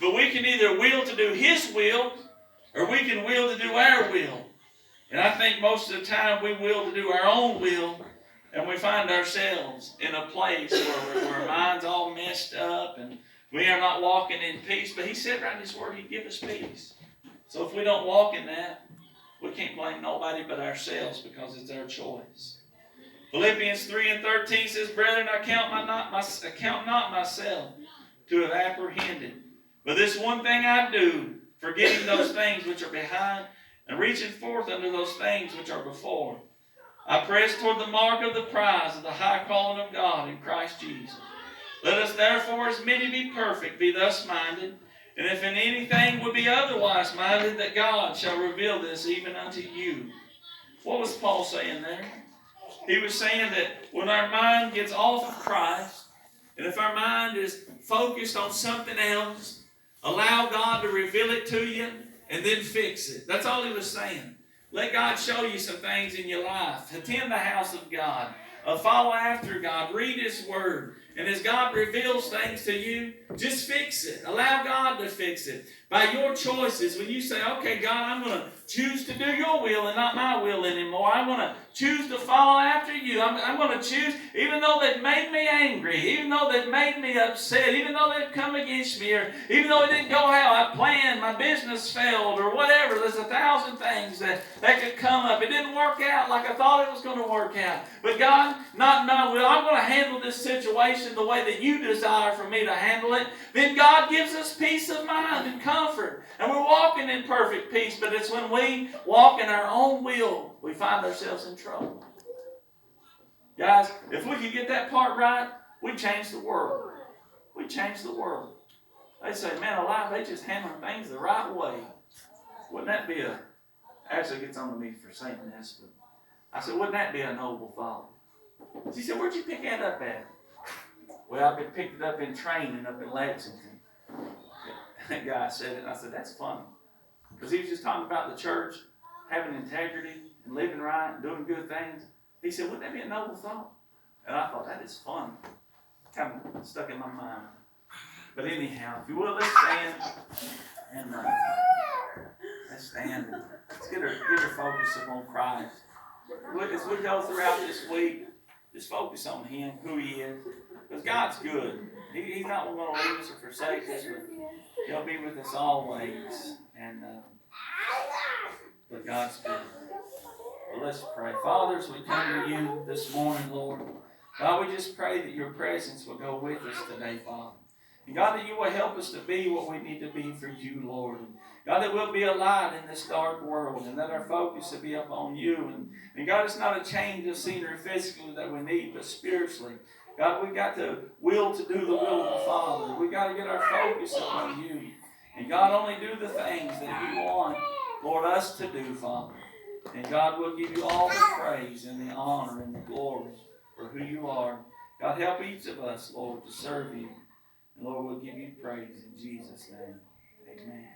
But we can either will to do His will, or we can will to do our will. And I think most of the time we will to do our own will, and we find ourselves in a place where our mind's all messed up, and we are not walking in peace. But He said right in His Word He'd give us peace. So if we don't walk in that, we can't blame nobody but ourselves, because it's our choice. Philippians 3:13 says, Brethren, I count not myself to have apprehended. But this one thing I do, forgetting those things which are behind, and reaching forth unto those things which are before. I press toward the mark of the prize of the high calling of God in Christ Jesus. Let us therefore, as many be perfect, be thus minded. And if in anything would be otherwise minded, that God shall reveal this even unto you. What was Paul saying there? He was saying that when our mind gets off of Christ, and if our mind is focused on something else, allow God to reveal it to you, and then fix it. That's all he was saying. Let God show you some things in your life. Attend the house of God. Follow after God. Read His Word. And as God reveals things to you, just fix it. Allow God to fix it. By your choices, when you say, okay, God, I'm going to choose to do your will and not my will anymore. I'm going to choose to follow after you. I'm going to choose, even though they've made me angry, even though they've made me upset, even though they've come against me, or even though it didn't go how I planned, my business failed, or whatever. There's 1,000 things that could come up. It didn't work out like I thought it was going to work out. But God, not my will. I'm going to handle this situation the way that you desire for me to handle it. Then God gives us peace of mind and comfort. And we're walking in perfect peace. But it's when we walk in our own will, we find ourselves in trouble. Guys, if we could get that part right, we'd change the world. We'd change the world. They say, man alive, they just handle things the right way. Wouldn't that be a... Actually, it gets on to me for saying this, but I said, wouldn't that be a noble thought? She said, where'd you pick that up at? Well, I picked it up in training up in Lexington. That guy said it, and I said, that's funny. Because he was just talking about the church having integrity and living right and doing good things. He said, wouldn't that be a noble thought? And I thought, that is fun. Kind of stuck in my mind. But anyhow, if you will, let's stand. And let's stand. Let's get our focus upon Christ. As we go throughout this week, just focus on Him, who He is. Because God's good. He's not going to leave us or forsake us, but He'll be with us always. And but God's good. Well, let's pray. Father, as we come to You this morning, Lord, God, we just pray that Your presence will go with us today, Father. And God, that You will help us to be what we need to be for You, Lord. And God, that we'll be a light in this dark world, and that our focus will be upon You. And God, it's not a change of scenery physically that we need, but spiritually. God, we've got to will to do the will of the Father. We've got to get our focus upon You. And God, only do the things that You want, Lord, us to do, Father. And God, will give You all the praise and the honor and the glory for who You are. God, help each of us, Lord, to serve You. And Lord, we'll give You praise in Jesus' name. Amen.